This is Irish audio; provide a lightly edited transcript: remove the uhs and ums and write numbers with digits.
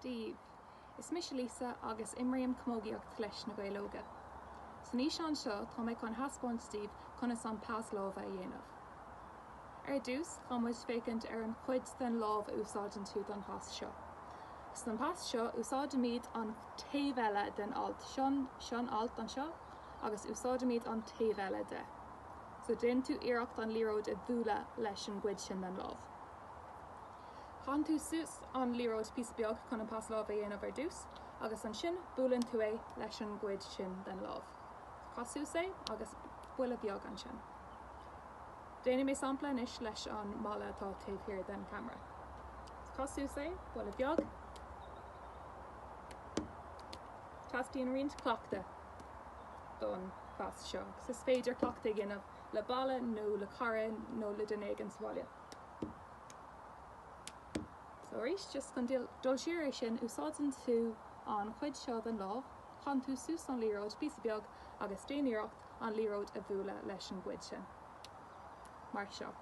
Díomh, is mis Lisa agus imriam cmógaíocht leis na Gaelóga. San ní seán seo tá méid chun haspóint Steve chuna san Pas Lámha a dhéanamh. Dús chamuid fécint an chuid den lámh a úsáideann tú don pas seo. San pas seo úsáideamíad an taobh den alt, sean alt an seo, agus úsáideamíad an taobh de. So déann tú iireacht an líróid a bhuala leis an gcuid sin den lámh. Chan tú suas an líróid pís beag chun an Pas Lámha a dhéanamh dús, agus an sin bhualann tú é leis an gcuid sin den lámh. Casús é agus bhuala beag an sin. Déanam mé sampla inis leis an mála atá taobh hir den camera. Casús é, bhuala beag. Tastíon riint cleachta don pas seo, gus is féidir cleachta ginmh le balla nó le cara nó le duine an sáile. So rís just chun dul siar é sin úsáideann tú an chuid seo den lámh, chan tú suas an líróid pís beag agus déanaíocht an líróid a bhuala leis an gcuid sin. Mar seo.